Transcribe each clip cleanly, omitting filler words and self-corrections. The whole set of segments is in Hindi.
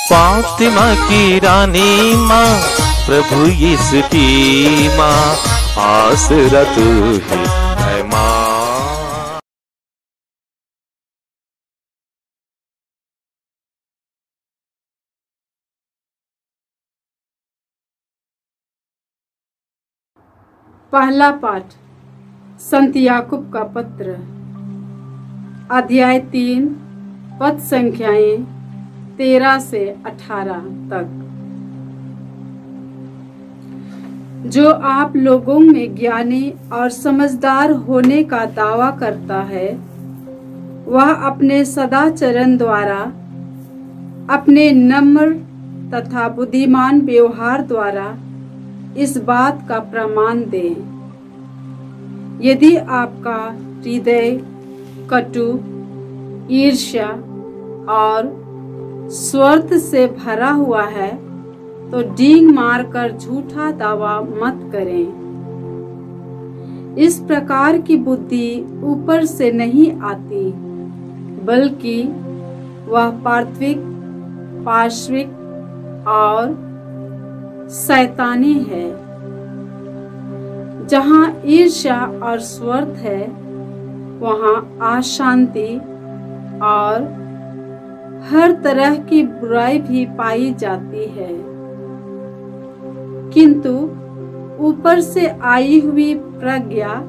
फातिमा की रानी माँ, प्रभु यीशु की माँ, आसरा तू ही है माँ। पहला पाठ संत याकूब का पत्र, अध्याय 3, पद संख्याएं 13 से 18 तक। जो आप लोगों में ज्ञानी और समझदार होने का दावा करता है, वह अपने सदाचरण द्वारा, अपने नम्र तथा बुद्धिमान व्यवहार द्वारा इस बात का प्रमाण दे। यदि आपका हृदय कटु, ईर्ष्या और स्वार्थ से भरा हुआ है, तो डींग मारकर झूठा दावा मत करें। इस प्रकार की बुद्धि ऊपर से नहीं आती, बल्कि वह पार्श्विक और शैतानी है। जहाँ ईर्ष्या और स्वार्थ है, वहाँ अशांति और हर तरह की बुराई भी पाई जाती है। किंतु ऊपर से आई हुई प्रज्ञा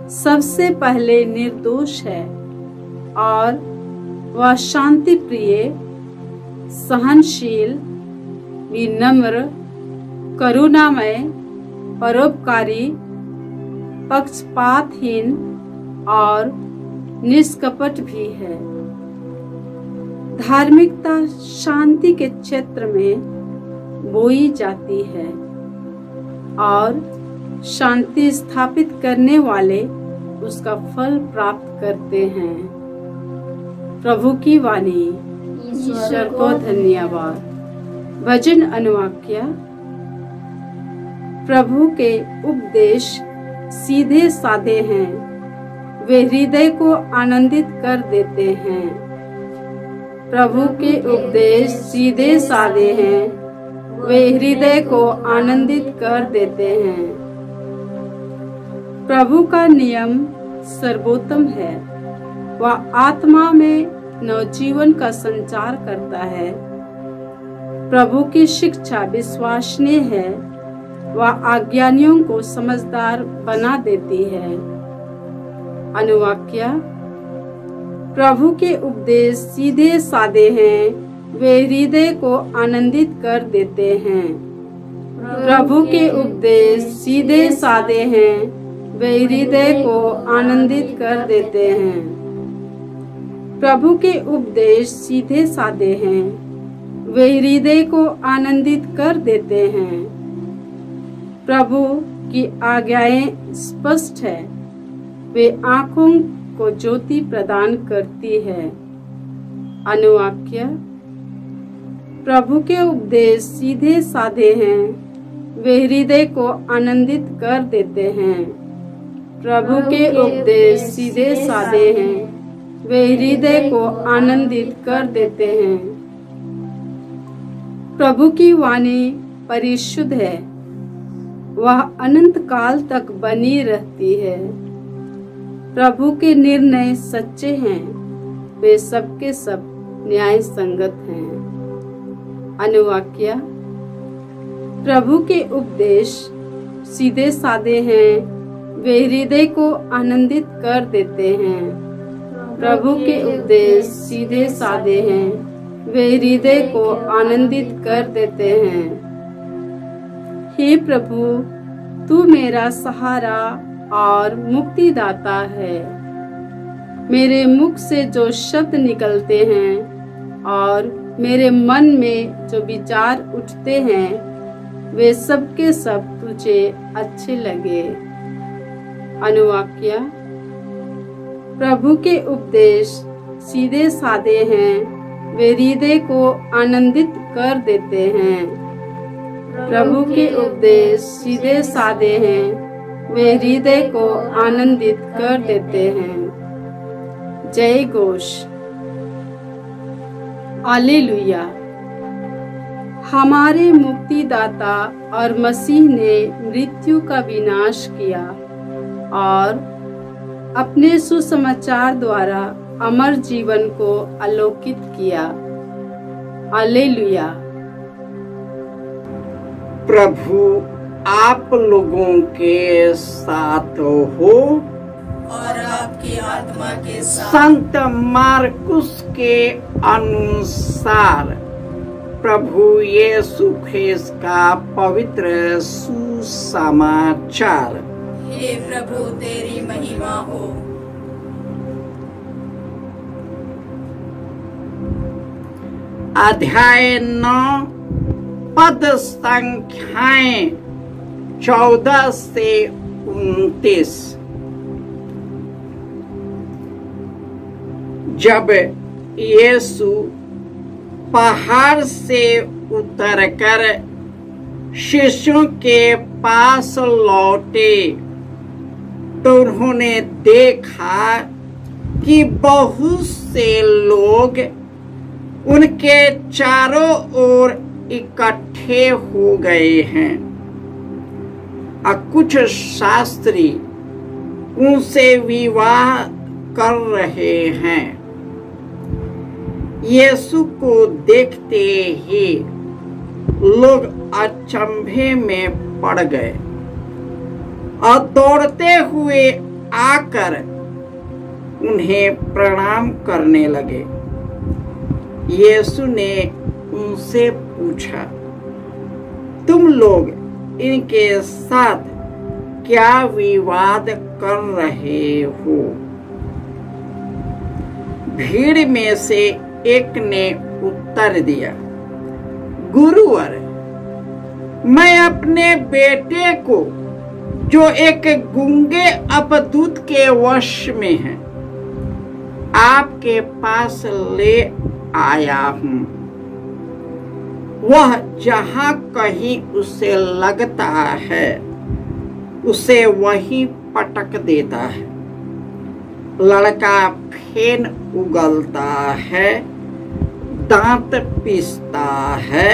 सबसे पहले निर्दोष है और वह शांति प्रिय, सहनशील, विनम्र, करुणामय, परोपकारी, पक्षपातहीन और निष्कपट भी है। धार्मिकता शांति के क्षेत्र में बोई जाती है और शांति स्थापित करने वाले उसका फल प्राप्त करते हैं। प्रभु की वाणी। ईश्वर को धन्यवाद। भजन अनुवाक्य। प्रभु के उपदेश सीधे साधे हैं, वे हृदय को आनंदित कर देते हैं। प्रभु के उपदेश सीधे साधे हैं, वे हृदय को आनंदित कर देते हैं। प्रभु का नियम सर्वोत्तम है, वह आत्मा में नवजीवन का संचार करता है। प्रभु की शिक्षा विश्वसनीय है, वह अज्ञानियों को समझदार बना देती है। अनुवाक्य। प्रभु के उपदेश सीधे साधे हैं, वे हृदय को आनंदित कर देते हैं। प्रभु के उपदेश सीधे साधे हैं, वे हृदय को आनंदित कर देते हैं। प्रभु के उपदेश सीधे साधे हैं, वे हृदय को आनंदित कर देते हैं। प्रभु की आज्ञाएं स्पष्ट है, वे आंखों को ज्योति प्रदान करती है। अनुवाक्य। प्रभु के उपदेश सीधे साधे हैं, वे हृदय को आनंदित कर देते हैं। प्रभु के उपदेश सीधे साधे हैं, वे हृदय को आनंदित कर देते हैं। प्रभु की वाणी परिशुद्ध है, वह अनंत काल तक बनी रहती है। प्रभु के निर्णय सच्चे हैं, वे सबके सब न्याय संगत हैं। अनुवाक्य। प्रभु के उपदेश सीधे साधे हैं, वे हृदय को आनंदित कर देते हैं। प्रभु के उपदेश सीधे साधे हैं, वे हृदय को आनंदित कर देते हैं। हे प्रभु, तू मेरा सहारा और मुक्तिदाता है। मेरे मुख से जो शब्द निकलते हैं और मेरे मन में जो विचार उठते हैं, वे सब के सब तुझे अच्छे लगे। अनुवाक्य। प्रभु के उपदेश सीधे साधे हैं, वे हृदय को आनंदित कर देते हैं। प्रभु के उपदेश सीधे साधे हैं, वे हृदय को आनंदित कर देते हैं। जय घोष। हालेलुया। हमारे मुक्तिदाता और मसीह ने मृत्यु का विनाश किया और अपने सुसमाचार द्वारा अमर जीवन को अलौकित किया। हालेलुया। प्रभु आप लोगों के साथ हो और आपकी आत्मा के साथ। संत मार्कुस के अनुसार प्रभु यीशु ख्रीस्त का पवित्र सुसमाचार। हे प्रभु तेरी महिमा हो। अध्याय 9 पद संख्याएं 14 से 29। जब यीशु पहाड़ से उतरकर शिष्यों के पास लौटे तो उन्होंने देखा कि बहुत से लोग उनके चारों ओर इकट्ठे हो गए हैं और कुछ शास्त्री उनसे विवाद कर रहे हैं। यीशु को देखते ही लोग अचंभे में पड़ गए और दौड़ते हुए आकर उन्हें प्रणाम करने लगे। यीशु ने उनसे पूछा, तुम लोग इनके साथ क्या विवाद कर रहे हो? भीड़ में से एक ने उत्तर दिया, गुरुवर, मैं अपने बेटे को जो एक गूंगे अपदूत के वश में है आपके पास ले आया हूँ। वह जहाँ कहीं उसे लगता है उसे वही पटक देता है। लड़का फेन उगलता है, दांत पीसता है,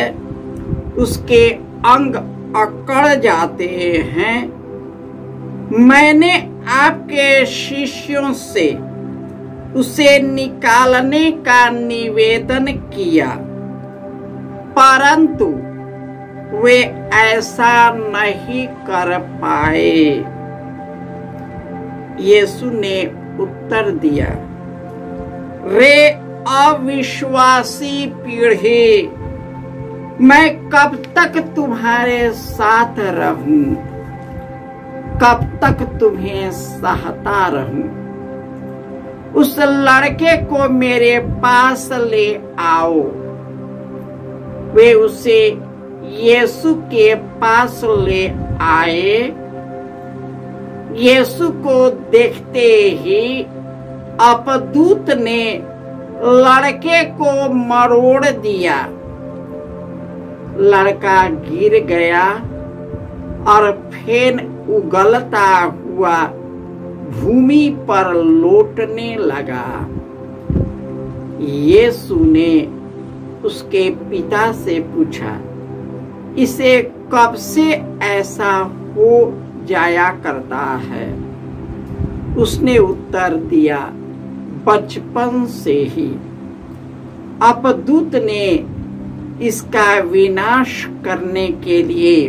उसके अंग अकड़ जाते हैं। मैंने आपके शिष्यों से उसे निकालने का निवेदन किया, परंतु वे ऐसा नहीं कर पाए। यीशु ने उत्तर दिया, रे अविश्वासी पीढ़ी, मैं कब तक तुम्हारे साथ रहूं? कब तक तुम्हें सहता रहूं? उस लड़के को मेरे पास ले आओ। वे उसे यीशु के पास ले आए। यीशु को देखते ही अपदूत ने लड़के को मरोड़ दिया। लड़का गिर गया और फेन उगलता हुआ भूमि पर लौटने लगा। यीशु ने उसके पिता से पूछा, इसे कब से ऐसा हो जाया करता है? उसने उत्तर दिया, बचपन से ही। अपदूत ने इसका विनाश करने के लिए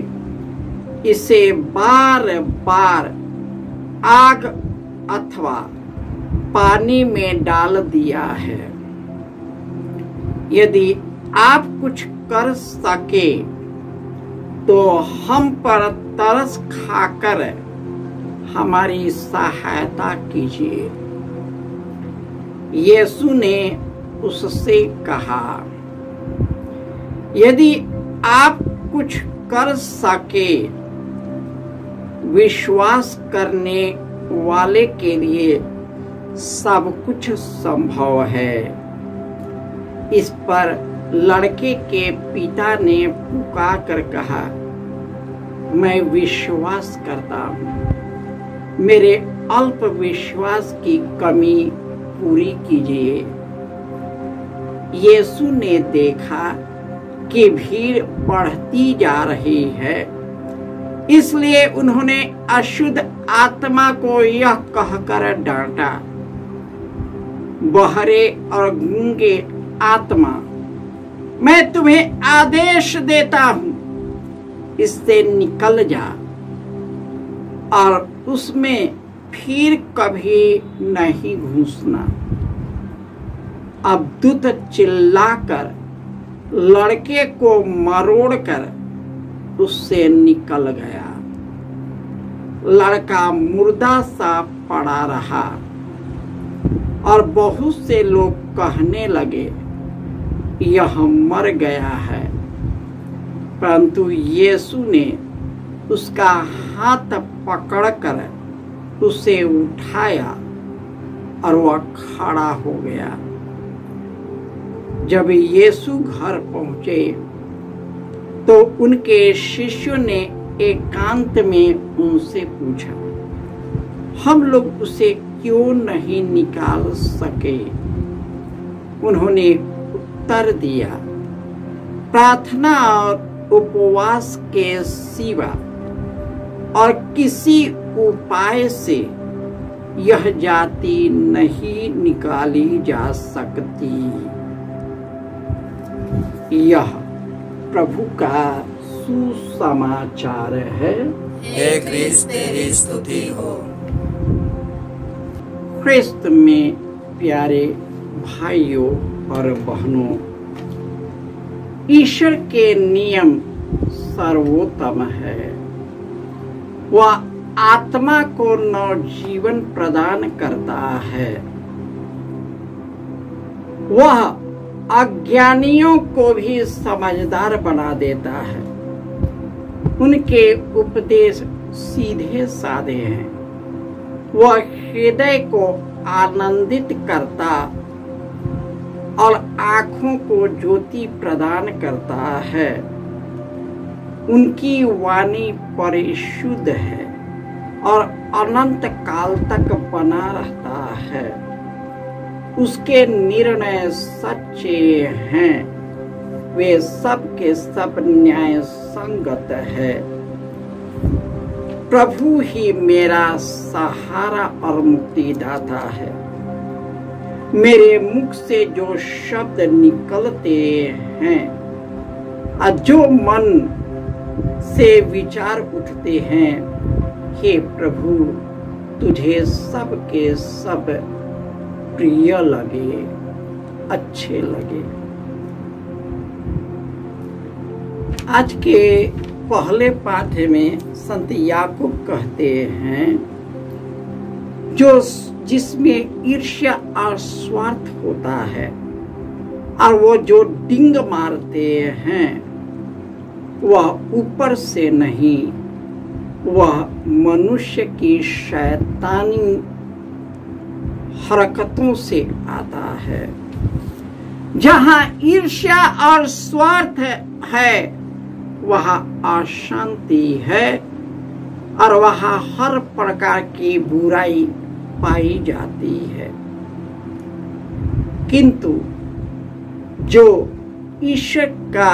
इसे बार बार आग अथवा पानी में डाल दिया है। यदि आप कुछ कर सके तो हम पर तरस खाकर हमारी सहायता कीजिए। यीशु ने उससे कहा, यदि आप कुछ कर सके, विश्वास करने वाले के लिए सब कुछ संभव है। इस पर लड़के के पिता ने पुकार कर कहा, मैं विश्वास करता हूँ, मेरे अल्प विश्वास की कमी पूरी कीजिए। यीशु ने देखा की भीड़ बढ़ती जा रही है, इसलिए उन्होंने अशुद्ध आत्मा को यह कहकर डांटा, बहरे और गूंगे आत्मा, मैं तुम्हें आदेश देता हूं, इससे निकल जा और उसमें फिर कभी नहीं घुसना। अब दूत चिल्लाकर लड़के को मरोड़कर उससे निकल गया। लड़का मुर्दा सा पड़ा रहा और बहुत से लोग कहने लगे, यह मर गया है। परंतु यीशु ने उसका हाथ पकड़कर उसे उठाया और वह खड़ा हो गया। जब यीशु घर पहुंचे तो उनके शिष्यों ने एकांत में उनसे पूछा, हम लोग उसे क्यों नहीं निकाल सके? उन्होंने उत्तर दिया, प्रार्थना और उपवास के सिवा और किसी उपाय से यह जाति नहीं निकाली जा सकती। यह प्रभु का सुसमाचार है। हे क्रिस्त तेरी स्तुति हो। ख्रिस्त में प्यारे भाइयों और बहनों, ईश्वर के नियम सर्वोत्तम है। वह आत्मा को नवजीवन प्रदान करता है। वह अज्ञानियों को भी समझदार बना देता है। उनके उपदेश सीधे साधे हैं। वह हृदय को आनंदित करता और आँखों को ज्योति प्रदान करता है। उनकी वाणी परिशुद्ध है और अनंत काल तक बना रहता है। उसके निर्णय सच्चे हैं, वे सब के सब न्याय संगत है। प्रभु ही मेरा सहारा और मुक्तिदाता है। मेरे मुख से जो शब्द निकलते हैं और जो मन से विचार उठते हैं, हे प्रभु, तुझे सब के सब प्रिय लगे, अच्छे लगे। आज के पहले पाठ में संत याकूब कहते हैं, जिसमें ईर्ष्या और स्वार्थ होता है और वो जो डिंग मारते हैं वह ऊपर से नहीं, वह मनुष्य की शैतानी हरकतों से आता है। जहाँ ईर्ष्या और स्वार्थ है वहाँ अशांति है और वहाँ हर प्रकार की बुराई पाई जाती है। किंतु जो ईश्वर का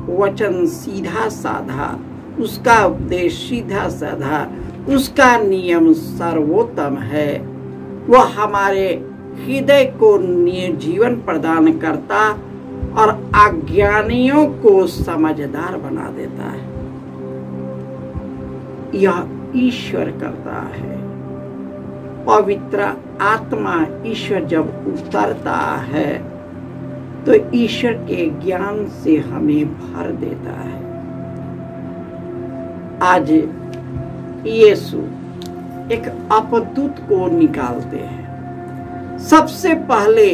वचन सीधा साधा, उसका उपदेश सीधा साधा, उसका नियम सर्वोत्तम है, वह हमारे हृदय को जीवन प्रदान करता और अज्ञानियों को समझदार बना देता है। यह ईश्वर करता है। पवित्र आत्मा ईश्वर जब उतरता है तो ईश्वर के ज्ञान से हमें भर देता है। आज यीशु एक अपदूत को निकालते हैं। सबसे पहले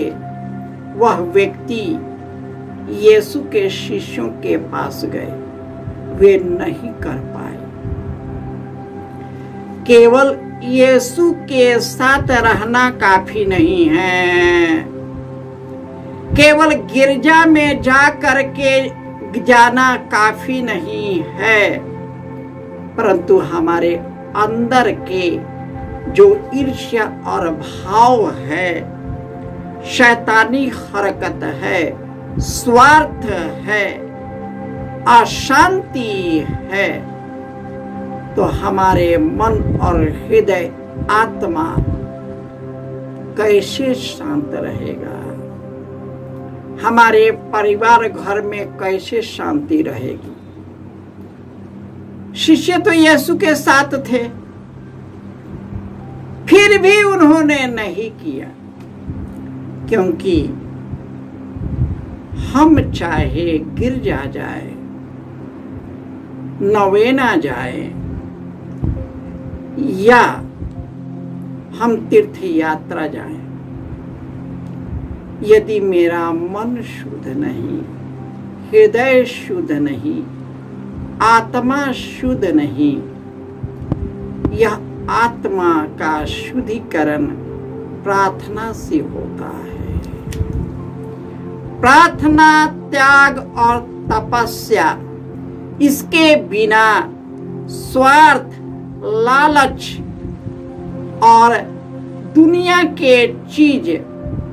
वह व्यक्ति यीशु के शिष्यों के पास गए, वे नहीं कर पाए। केवल यीशु के साथ रहना काफी नहीं है, केवल गिरजा में जा करके जाना काफी नहीं है, परंतु हमारे अंदर के जो ईर्ष्या और भाव है, शैतानी हरकत है, स्वार्थ है, अशांति है तो हमारे मन और हृदय आत्मा कैसे शांत रहेगा? हमारे परिवार घर में कैसे शांति रहेगी? शिष्य तो यीशु के साथ थे, फिर भी उन्होंने नहीं किया, क्योंकि हम चाहे गिरजा जाए, नवेना जाए या हम तीर्थ यात्रा जाएं, यदि मेरा मन शुद्ध नहीं, हृदय शुद्ध नहीं, आत्मा शुद्ध नहीं, यह आत्मा का शुद्धिकरण प्रार्थना से होता है। प्रार्थना, त्याग और तपस्या, इसके बिना स्वार्थ, लालच और दुनिया के चीज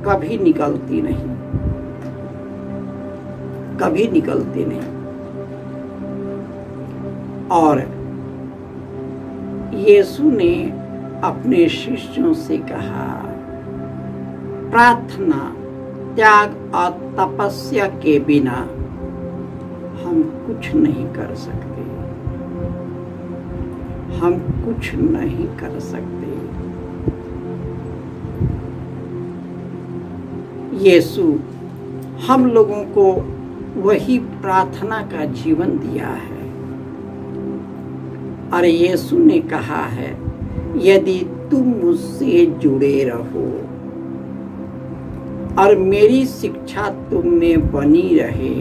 कभी निकलती नहीं, कभी निकलती नहीं। और यीशु ने अपने शिष्यों से कहा, प्रार्थना, त्याग और तपस्या के बिना हम कुछ नहीं कर सकते, हम कुछ नहीं कर सकते। यीशु हम लोगों को वही प्रार्थना का जीवन दिया है। और यीशु ने कहा है, यदि तुम मुझसे जुड़े रहो और मेरी शिक्षा तुम में बनी रहे,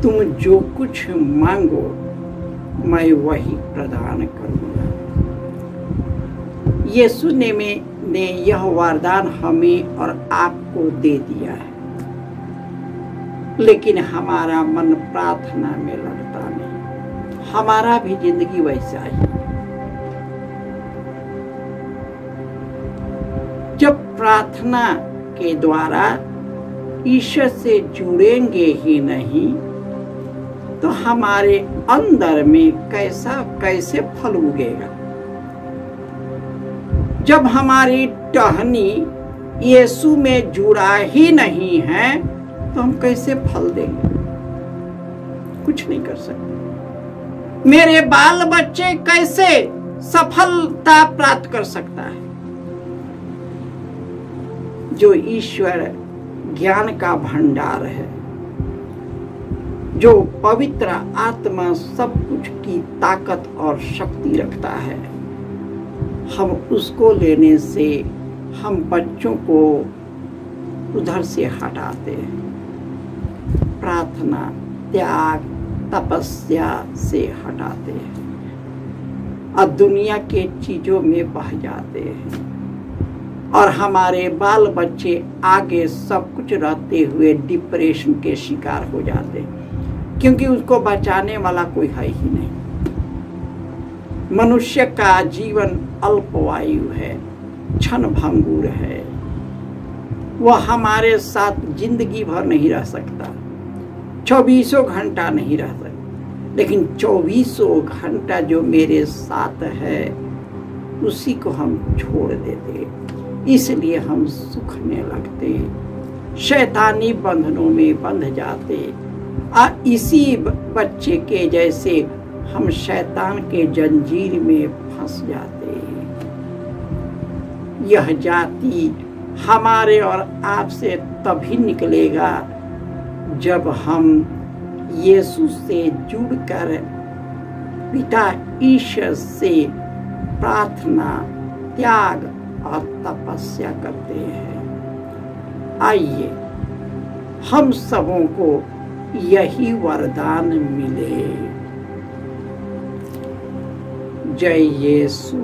तुम जो कुछ मांगो मैं वही प्रदान करूंगा। यीशु ने यह वरदान हमें और आपको दे दिया है, लेकिन हमारा मन प्रार्थना में लगता नहीं। हमारा भी जिंदगी वैसा ही। जब प्रार्थना के द्वारा ईश्वर से जुड़ेंगे ही नहीं तो हमारे अंदर में कैसे फल उगेगा? जब हमारी टहनी यीशु में जुड़ा ही नहीं है तो हम कैसे फल देंगे? कुछ नहीं कर सकते। मेरे बाल बच्चे कैसे सफलता प्राप्त कर सकता है? जो ईश्वर ज्ञान का भंडार है, जो पवित्र आत्मा सब कुछ की ताकत और शक्ति रखता है, हम उसको लेने से हम बच्चों को उधर से हटाते हैं। प्रार्थना, त्याग, तपस्या से हटाते हैं और दुनिया के चीजों में बह जाते हैं। और हमारे बाल बच्चे आगे सब कुछ रहते हुए डिप्रेशन के शिकार हो जाते हैं, क्योंकि उसको बचाने वाला कोई है ही नहीं। मनुष्य का जीवन अल्पवायु है, क्षण भंगुर है। वह हमारे साथ जिंदगी भर नहीं रह सकता, 24 घंटा नहीं रह सकता, लेकिन 24 घंटा जो मेरे साथ है उसी को हम छोड़ देते, इसलिए हम सूखने लगते, शैतानी बंधनों में बंध जाते। और इसी बच्चे के जैसे हम शैतान के जंजीर में फंस जाते। यह जाति हमारे और आपसे तभी निकलेगा जब हम यीशु से जुड़कर पिता ईश्वर से प्रार्थना, त्याग और तपस्या करते हैं। आइए हम सबों को यही वरदान मिले। जय यीशु।